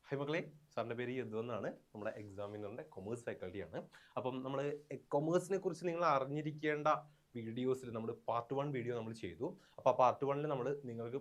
Hi മക്കളെ, സാറിൻ്റെ പേര് യദു എന്നാണ്. നമ്മുടെ എക്സാമിനറിൻ്റെ കൊമേഴ്സ് ഫാക്കൽറ്റിയാണ്. അപ്പം നമ്മൾ കൊമേഴ്സിനെ കുറിച്ച് നിങ്ങൾ അറിഞ്ഞിരിക്കേണ്ട വീഡിയോസിൽ നമ്മൾ പാർട്ട് 1 വീഡിയോ നമ്മൾ ചെയ്തു. അപ്പോൾ ആ പാർട്ട് 1 നമ്മൾ നിങ്ങൾക്ക്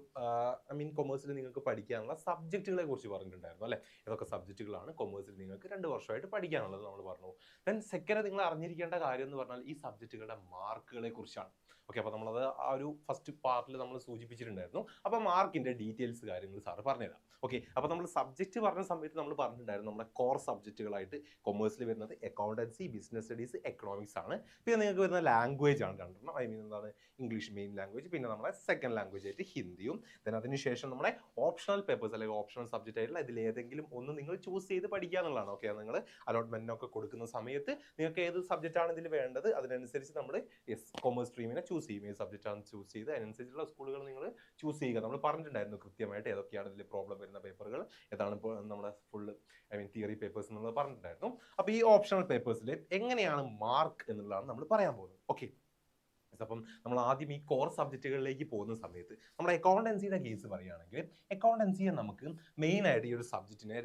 കൊമേഴ്സിൽ നിങ്ങൾക്ക് പഠിക്കാനുള്ള സബ്ജക്റ്റുകളെ കുറിച്ച് പറഞ്ഞിട്ടുണ്ടായിരുന്നു അല്ലേ? ഏതൊക്കെ സബ്ജക്റ്റുകളാണ് കൊമേഴ്സിൽ നിങ്ങൾക്ക് 2 വർഷമായിട്ട് പഠിക്കാനുള്ളത് നമ്മൾ പറഞ്ഞു. ദെൻ സെക്കൻഡ് നിങ്ങൾ അറിഞ്ഞിരിക്കേണ്ട കാര്യം എന്ന് പറഞ്ഞാൽ ഈ സബ്ജക്റ്റുകളുടെ മാർക്കുകളെ കുറിച്ചാണ്. ഓക്കെ, അപ്പോൾ നമ്മളത് ആ ഒരു ഫസ്റ്റ് പാർട്ടിൽ നമ്മൾ സൂചിപ്പിച്ചിട്ടുണ്ടായിരുന്നു. അപ്പോൾ മാർക്കിൻ്റെ ഡീറ്റെയിൽസ് കാര്യങ്ങൾ സാറ് പറഞ്ഞുതരാം. ഓക്കെ, അപ്പോൾ നമ്മൾ സബ്ജക്റ്റ് പറഞ്ഞ സമയത്ത് നമ്മൾ പറഞ്ഞിട്ടുണ്ടായിരുന്നു നമ്മുടെ കോർ സബ്ജക്റ്റുകളായിട്ട് കൊമേഴ്സിൽ വരുന്നത് അക്കൗണ്ടൻസി, ബിസിനസ് സ്റ്റഡീസ്, എക്കണോമിക്സ് ആണ്. പിന്നെ നിങ്ങൾക്ക് വരുന്ന ലാംഗ്വേജ് ആണ് രണ്ടെണ്ണം. എന്താണ്, ഇംഗ്ലീഷ് മെയിൻ ലാംഗ്വേജ്, പിന്നെ നമ്മുടെ സെക്കൻഡ് ലാംഗ്വേജ് ആയിട്ട് ഹിന്ദിയും. ദെൻ അതിനുശേഷം നമ്മുടെ ഓപ്ഷണൽ പേപ്പേഴ്സ് അല്ലെങ്കിൽ ഓപ്ഷണൽ സബ്ജക്റ്റ് ആയിട്ടുള്ള ഇതിലേതെങ്കിലും ഒന്ന് നിങ്ങൾ ചൂസ് ചെയ്ത് പഠിക്കുക എന്നുള്ളതാണ്. ഓക്കെ, നിങ്ങൾ അലോട്ട്മെന്റിനൊക്കെ കൊടുക്കുന്ന സമയത്ത് നിങ്ങൾക്ക് ഏത് സബ്ജക്റ്റ് ആണ് ഇതിൽ വേണ്ടത് അതിനനുസരിച്ച് നമ്മൾ കൊമേഴ്സ് സ്ട്രീമിനെ ചൂസ് ചെയ്യും. ഏത് സബ്ജക്റ്റ് ആണ് ചൂസ് ചെയ്ത് അതിനനുസരിച്ചുള്ള സ്കൂളുകൾ നിങ്ങൾ ചൂസ് ചെയ്യുക. നമ്മൾ പറഞ്ഞിട്ടുണ്ടായിരുന്നു കൃത്യമായിട്ട് ഏതൊക്കെയാണ് ഇതിൽ പ്രോബ്ലം വരുന്ന പേപ്പറുകൾ, ഏതാണ് ഇപ്പോൾ നമ്മുടെ ഫുള്ള് തിയറി പേപ്പേഴ്സ് എന്നുള്ളത് പറഞ്ഞിട്ടുണ്ടായിരുന്നു. അപ്പോൾ ഈ ഓപ്ഷണൽ പേപ്പേഴ്സിൽ എങ്ങനെയാണ് മാർക്ക് എന്നുള്ളതാണ് നമ്മൾ പറയാൻ പോകുന്നത്. ഓക്കെ, അപ്പം നമ്മൾ ആദ്യം ഈ കോർ സബ്ജക്റ്റുകളിലേക്ക് പോകുന്ന സമയത്ത് നമ്മുടെ അക്കൗണ്ടൻസിയുടെ കേസ് പറയുകയാണെങ്കിൽ അക്കൗണ്ടൻസിയെ നമുക്ക് മെയിൻ ആയിട്ട് ഈ ഒരു സബ്ജക്റ്റിനെ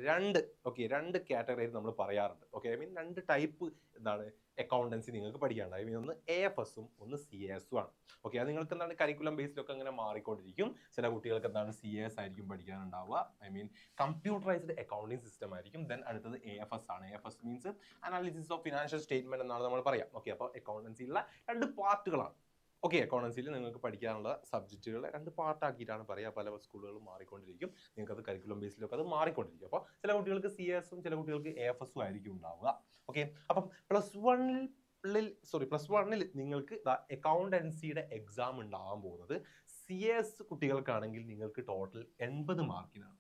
രണ്ട് കാറ്റഗറിയിൽ നമ്മൾ പറയാറുണ്ട്. ഓക്കെ, രണ്ട് ടൈപ്പ് എന്താണ് അക്കൗണ്ടൻസി നിങ്ങൾക്ക് പഠിക്കാനുണ്ട്. ഒന്ന് AFS-ഉം ഒന്ന് CAS-ഉം ആണ്. ഓക്കെ, അത് നിങ്ങൾക്ക് എന്താണ് കരിക്കുലം ബേസിലൊക്കെ അങ്ങനെ മാറിക്കൊണ്ടിരിക്കും. ചില കുട്ടികൾക്ക് എന്താണ് CAS ആയിരിക്കും പഠിക്കാനുണ്ടാവുക. കമ്പ്യൂട്ടറൈസ്ഡ് അക്കൗണ്ടിങ് സിസ്റ്റം ആയിരിക്കും. ദെൻ അടുത്തത് AFS ആണ്. AFS means analysis of financial statement എന്നാണ് നമ്മൾ പറയാം. ഓക്കെ, അപ്പോൾ അക്കൗണ്ടൻസിയിലുള്ള രണ്ട് പാർട്ടുകളാണ്. ഓക്കെ, അക്കൗണ്ടൻസിയിൽ നിങ്ങൾക്ക് പഠിക്കാനുള്ള സബ്ജക്റ്റുകൾ രണ്ട് പാർട്ടാക്കിയിട്ടാണ് പറയുക. പല സ്കൂളുകളും മാറിക്കൊണ്ടിരിക്കും. നിങ്ങൾക്ക് അത് കരിക്കുലം ബേസിലൊക്കെ അത് മാറിക്കൊണ്ടിരിക്കും. അപ്പോൾ ചില കുട്ടികൾക്ക് CAS-ഉം ചില കുട്ടികൾക്ക് AFS-ഉം ആയിരിക്കും ഉണ്ടാവുക. ഓക്കെ, അപ്പം പ്ലസ് വണ്ണിൽ നിങ്ങൾക്ക് അക്കൗണ്ടൻസിയുടെ എക്സാം ഉണ്ടാവാൻ പോകുന്നത് CAS കുട്ടികൾക്കാണെങ്കിൽ നിങ്ങൾക്ക് ടോട്ടൽ 80 മാർക്കിനാണ്.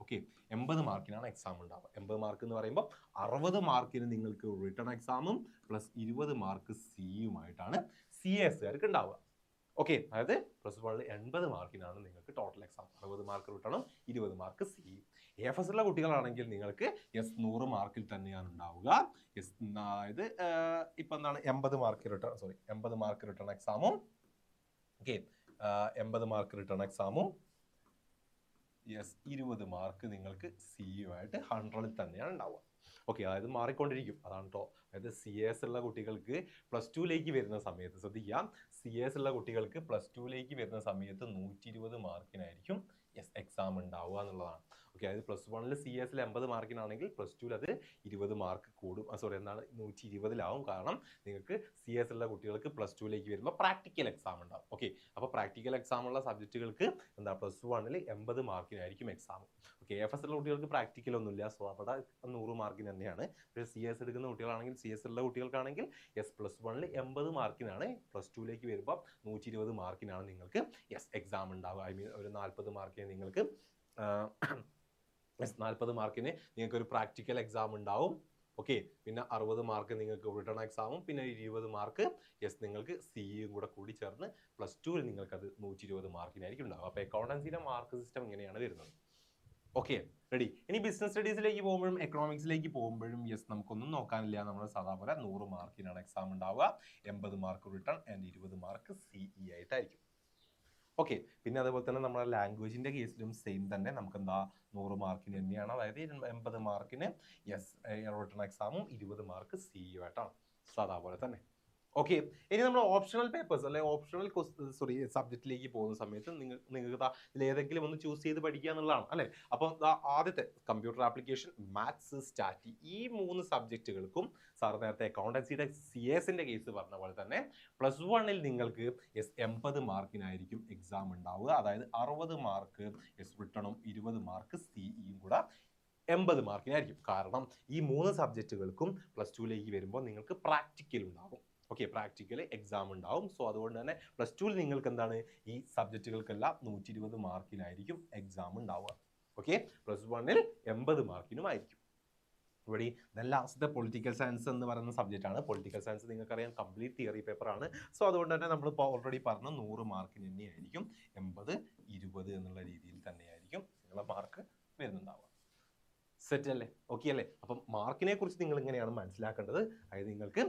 ഓക്കെ, 80 മാർക്കിനാണ് എക്സാം ഉണ്ടാവുക. 80 മാർക്ക് എന്ന് പറയുമ്പോൾ 60 മാർക്കിന് നിങ്ങൾക്ക് റിട്ടൺ എക്സാമും പ്ലസ് 20 മാർക്ക് സിയുമായിട്ടാണ് CAS-കാർക്ക് ഉണ്ടാവുക. ഓക്കെ, അതായത് പ്ലസ് 1 80 മാർക്കിനാണ് നിങ്ങൾക്ക് ടോട്ടൽ എക്സാം. 60 മാർക്ക് റിട്ടണും 20 മാർക്ക് സിയും. AFS ഉള്ള കുട്ടികളാണെങ്കിൽ നിങ്ങൾക്ക് 100 മാർക്കിൽ തന്നെയാണ് ഉണ്ടാവുക. അതായത് ഇപ്പം എന്താണ് 80 മാർക്ക് റിട്ടൺ എക്സാമും 80 മാർക്ക് റിട്ടൺ എക്സാമും 20 മാർക്ക് നിങ്ങൾക്ക് സിയുമായിട്ട് 100-ൽ തന്നെയാണ് ഉണ്ടാവുക. ഓക്കെ, അതായത് മാറിക്കൊണ്ടിരിക്കും. അതാണ് കേട്ടോ. അതായത് CAS ഉള്ള കുട്ടികൾക്ക് പ്ലസ് 2ലേക്ക് വരുന്ന സമയത്ത് ശ്രദ്ധിക്കാം, CAS ഉള്ള കുട്ടികൾക്ക് പ്ലസ് 2ലേക്ക് വരുന്ന സമയത്ത് 120 മാർക്കിനായിരിക്കും എക്സാം ഉണ്ടാവുക എന്നുള്ളതാണ്. ഓക്കെ, അതായത് പ്ലസ് 1-ൽ CAS-ൽ 80 മാർക്കിനാണെങ്കിൽ പ്ലസ് 2-ൽ അത് 20 മാർക്ക് കൂടും. 120-ലാവും. കാരണം നിങ്ങൾക്ക് CAS ഉള്ള കുട്ടികൾക്ക് പ്ലസ് 2ലേക്ക് വരുമ്പോൾ പ്രാക്ടിക്കൽ എക്സാം ഉണ്ടാവും. ഓക്കെ, അപ്പോൾ പ്രാക്ടിക്കൽ എക്സാം ഉള്ള സബ്ജക്റ്റുകൾക്ക് പ്ലസ് 1-ൽ 80 മാർക്കിനായിരിക്കും എക്സാം. ഓക്കെ, AFS ഉള്ള കുട്ടികൾക്ക് പ്രാക്ടിക്കൽ ഒന്നുമില്ല. സോ അവിടെ 100 മാർക്കിന് തന്നെയാണ്. പക്ഷേ CAS എടുക്കുന്ന കുട്ടികളാണെങ്കിൽ CAS ഉള്ള കുട്ടികൾക്കാണെങ്കിൽ പ്ലസ് 1-ൽ 80 മാർക്കിനാണ്. പ്ലസ് 2ലേക്ക് വരുമ്പോൾ 120 മാർക്കിനാണ് നിങ്ങൾക്ക് എക്സാം ഉണ്ടാവുക. ഒരു 40 മാർക്കിന് നിങ്ങൾക്ക് 40 മാർക്കിന് നിങ്ങൾക്ക് ഒരു പ്രാക്ടിക്കൽ എക്സാം ഉണ്ടാവും. ഓക്കെ, പിന്നെ 60 മാർക്ക് നിങ്ങൾക്ക് റിട്ടൺ എക്സാമും പിന്നെ 20 മാർക്ക് നിങ്ങൾക്ക് സിയും കൂടി ചേർന്ന് പ്ലസ് 2-ൽ നിങ്ങൾക്ക് അത് 120 മാർക്കിനായിരിക്കും ഉണ്ടാവും. അപ്പോൾ അക്കൗണ്ടൻസിയുടെ മാർക്ക് സിസ്റ്റം ഇങ്ങനെയാണ് വരുന്നത്. Okay, ready. ഇനി ബിസിനസ് സ്റ്റഡീസിലേക്ക് പോകുമ്പോഴും എക്കണോമിക്സിലേക്ക് പോകുമ്പോഴും നമുക്കൊന്നും നോക്കാനില്ല. നമ്മൾ സാധാരണ 100 മാർക്കിനാണ് എക്സാം ഉണ്ടാവുക. 80 mark written and 20 mark CE ആയിട്ടായിരിക്കും. ഓക്കെ, പിന്നെ അതേപോലെ തന്നെ നമ്മുടെ ലാംഗ്വേജിന്റെ കേസിലും സെയിം തന്നെ. നമുക്ക് 100 മാർക്കിന് തന്നെയാണ്. അതായത് 80 മാർക്കിന് റിട്ടൺ എക്സാമും 20 മാർക്ക് CU ആയിട്ടാണ് സാധാ പോലെ തന്നെ. ഓക്കെ, ഇനി നമ്മൾ ഓപ്ഷണൽ പേപ്പേഴ്സ് അല്ലെ ഓപ്ഷണൽ സബ്ജക്റ്റിലേക്ക് പോകുന്ന സമയത്ത് നിങ്ങൾക്ക് ഇതിലേതെങ്കിലും ഒന്ന് ചൂസ് ചെയ്ത് പഠിക്കുക എന്നുള്ളതാണ് അല്ലേ. അപ്പോൾ ആദ്യത്തെ കമ്പ്യൂട്ടർ ആപ്ലിക്കേഷൻ, മാത്സ്, സ്റ്റാറ്റി, ഈ 3 സബ്ജക്റ്റുകൾക്കും സാർ നേരത്തെ അക്കൗണ്ടൻസിയുടെ CAS-ന്റെ കേസ് പറഞ്ഞ പോലെ തന്നെ പ്ലസ് 1-ൽ നിങ്ങൾക്ക് 80 മാർക്കിനായിരിക്കും എക്സാം ഉണ്ടാവുക. അതായത് 60 മാർക്ക് റിട്ടണും 20 മാർക്ക് CEയും കൂടെ 80 മാർക്കിനായിരിക്കും. കാരണം ഈ 3 സബ്ജക്റ്റുകൾക്കും പ്ലസ് 2-ലേക്ക് വരുമ്പോൾ നിങ്ങൾക്ക് പ്രാക്ടിക്കൽ ഉണ്ടാകും. ഓക്കെ, പ്രാക്ടിക്കൽ എക്സാം ഉണ്ടാവും. സോ അതുകൊണ്ട് തന്നെ പ്ലസ് 2-ൽ നിങ്ങൾക്ക് എന്താണ് ഈ സബ്ജക്റ്റുകൾക്കെല്ലാം 120 മാർക്കിനായിരിക്കും എക്സാം ഉണ്ടാവുക. ഓക്കെ, പ്ലസ് 1-ൽ 80 മാർക്കിനും ആയിരിക്കും. ഇവിടെ ലാസ്റ്റത്തെ പൊളിറ്റിക്കൽ സയൻസ് എന്ന് പറയുന്ന സബ്ജക്റ്റ് ആണ്. പൊളിറ്റിക്കൽ സയൻസ് നിങ്ങൾക്കറിയാം കംപ്ലീറ്റ് തിയറി പേപ്പറാണ്. സോ അതുകൊണ്ട് തന്നെ നമ്മളിപ്പോൾ ഓൾറെഡി പറഞ്ഞ 100 മാർക്കിന് തന്നെയായിരിക്കും 80, 20 എന്നുള്ള രീതിയിൽ തന്നെയായിരിക്കും നിങ്ങളുടെ മാർക്ക് വരുന്നുണ്ടാവുക. സെറ്റ് അല്ലേ? ഓക്കെ അല്ലേ? അപ്പം മാർക്കിനെ കുറിച്ച് നിങ്ങൾ ഇങ്ങനെയാണ് മനസ്സിലാക്കേണ്ടത്. അതായത് നിങ്ങൾക്ക്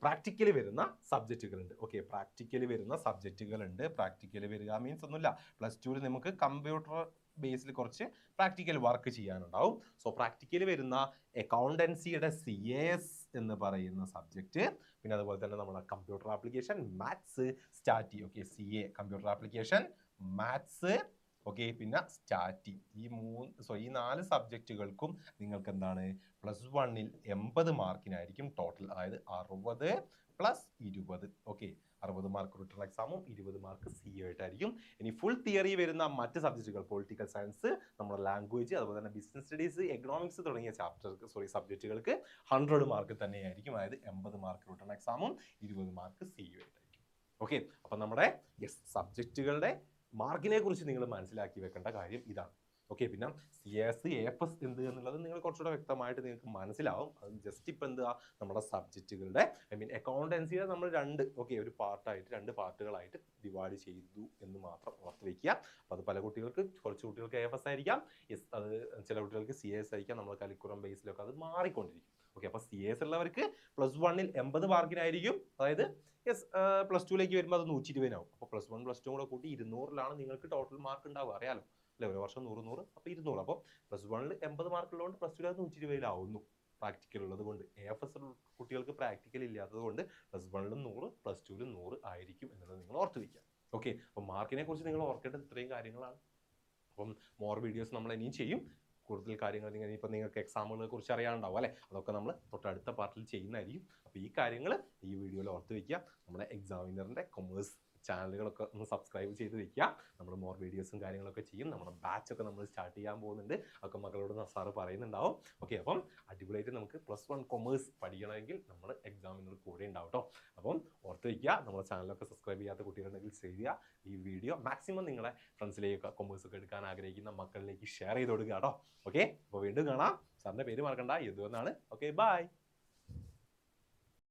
പ്രാക്ടിക്കലി വരുന്ന സബ്ജക്റ്റുകളുണ്ട്. ഓക്കെ, പ്രാക്ടിക്കലി വരുന്ന സബ്ജക്റ്റുകളുണ്ട്. പ്രാക്ടിക്കലി വരിക മീൻസ് ഒന്നുമില്ല, പ്ലസ് 2-ൽ നമുക്ക് കമ്പ്യൂട്ടർ ബേസിൽ കുറച്ച് പ്രാക്ടിക്കൽ വർക്ക് ചെയ്യാനുണ്ടാവും. സോ പ്രാക്ടിക്കൽ വരുന്ന അക്കൗണ്ടൻസിയുടെ CAS എന്ന് പറയുന്ന സബ്ജക്റ്റ്, പിന്നെ അതുപോലെ തന്നെ നമ്മുടെ computer application, maths, stat. Okay, CA computer application, maths, okay, പിന്നെ സ്റ്റാറ്റി. ഈ 4 സബ്ജക്റ്റുകൾക്കും നിങ്ങൾക്ക് എന്താണ് +1-ൽ 80 മാർക്കിനായിരിക്കും ടോട്ടൽ. അതായത് 60 + 20. ഓക്കെ, 60 മാർക്ക് റിട്ടേൺ എക്സാമും 20 മാർക്ക് CA ആയിട്ടായിരിക്കും. ഇനി ഫുൾ തിയറി വരുന്ന മറ്റ് സബ്ജക്റ്റുകൾ, പൊളിറ്റിക്കൽ സയൻസ്, നമ്മുടെ ലാംഗ്വേജ്, അതുപോലെ തന്നെ ബിസിനസ് സ്റ്റഡീസ്, എക്കണോമിക്സ് തുടങ്ങിയ സബ്ജക്റ്റുകൾക്ക് 100 മാർക്ക് തന്നെയായിരിക്കും. അതായത് 80 മാർക്ക് റിട്ടേൺ എക്സാമും 20 മാർക്ക് CA ആയിട്ടായിരിക്കും. ഓക്കെ, അപ്പം നമ്മുടെ സബ്ജക്റ്റുകളുടെ മാർക്കിനെ കുറിച്ച് നിങ്ങൾ മനസ്സിലാക്കി വെക്കേണ്ട കാര്യം ഇതാണ്. ഓക്കെ, പിന്നെ CAS AFS എന്ത് എന്നുള്ളത് നിങ്ങൾ കുറച്ചുകൂടെ വ്യക്തമായിട്ട് നിങ്ങൾക്ക് മനസ്സിലാവും. അത് ജസ്റ്റ് ഇപ്പം എന്താ നമ്മുടെ സബ്ജക്റ്റുകളുടെ അക്കൗണ്ടൻസിയെ നമ്മൾ ഒരു പാർട്ടുകളായിട്ട് ഡിവൈഡ് ചെയ്തു എന്ന് മാത്രം ഓർത്ത് വയ്ക്കുക. അപ്പോൾ അത് കുറച്ച് കുട്ടികൾക്ക് AFS ആയിരിക്കാം, അത് ചില കുട്ടികൾക്ക് CAS ആയിരിക്കാം. നമ്മൾ കരിക്കുലം ബേസിലൊക്കെ അത് മാറിക്കൊണ്ടിരിക്കും. ഓക്കെ, അപ്പോൾ CAS ഉള്ളവർക്ക് +1-ൽ 80 മാർക്കിനായിരിക്കും. അതായത് +2ലേക്ക് വരുമ്പോൾ അത് 120 അപ്പോൾ +1 +2 കൂടെ കൂട്ടി 200-ലാണ് നിങ്ങൾക്ക് ടോട്ടൽ മാർക്ക് ഉണ്ടാവുക. അറിയാലോ അല്ലെ, ഒരു വർഷം 100 അപ്പോൾ 200. അപ്പോൾ +1-ൽ 80 മാർക്ക് ഉള്ളതുകൊണ്ട് +2-ൽ 120 പ്രാക്ടിക്കൽ ഉള്ളത് കൊണ്ട്. AFS കുട്ടികൾക്ക് പ്രാക്ടിക്കൽ ഇല്ലാത്തത് കൊണ്ട് +1-ലും 100 +2-ലും 100 ആയിരിക്കും എന്നുള്ളത് നിങ്ങൾ ഓർത്ത് വയ്ക്കുക. ഓക്കെ, അപ്പോൾ മാർക്കിനെ കുറിച്ച് നിങ്ങൾ ഓർക്കേണ്ടത് ഇത്രയും കാര്യങ്ങളാണ്. അപ്പം മോർ വീഡിയോസ് നമ്മൾ ഇനിയും ചെയ്യും. കൂടുതൽ കാര്യങ്ങൾ ഇപ്പം നിങ്ങൾക്ക് എക്സാമുകളെ കുറിച്ച് അറിയാനുണ്ടാവും അല്ലേ, അതൊക്കെ നമ്മൾ തൊട്ടടുത്ത പാർട്ടിൽ ചെയ്യുന്നതായിരിക്കും. അപ്പോൾ ഈ കാര്യങ്ങൾ ഈ വീഡിയോയിൽ ഓർത്ത് വയ്ക്കുക. നമ്മുടെ എക്സാമിനറിൻ്റെ കൊമേഴ്സ് ചാനലുകളൊക്കെ ഒന്ന് സബ്സ്ക്രൈബ് ചെയ്ത് വെക്കുക. നമ്മൾ മോർ വീഡിയോസും കാര്യങ്ങളൊക്കെ ചെയ്യും. നമ്മുടെ ബാച്ചൊക്കെ നമ്മൾ സ്റ്റാർട്ട് ചെയ്യാൻ പോകുന്നുണ്ട്. അതൊക്കെ മക്കളോട് സാറ് പറയുന്നുണ്ടാവും. ഓക്കെ, അപ്പം അടിപൊളിയായിട്ട് നമുക്ക് +1 കൊമേഴ്സ് പഠിക്കണമെങ്കിൽ നമ്മൾ എക്സാമിനർ കൂടെ ഉണ്ടാവും കേട്ടോ. അപ്പം ഓർത്ത് വയ്ക്കുക. നമ്മുടെ ചാനലൊക്കെ സബ്സ്ക്രൈബ് ചെയ്യാത്ത കുട്ടികളുണ്ടെങ്കിൽ ചെയ്യുക. ഈ വീഡിയോ മാക്സിമം നിങ്ങളെ ഫ്രണ്ട്സിലേക്ക് കൊമേഴ്സ് ഒക്കെ എടുക്കാൻ ആഗ്രഹിക്കുന്ന മക്കളിലേക്ക് ഷെയർ ചെയ്ത് കൊടുക്കുക കേട്ടോ. ഓക്കെ, അപ്പോൾ വീണ്ടും കാണാം. സാറിൻ്റെ പേര് മറക്കണ്ട, യദു എന്നാണ്. Okay, by.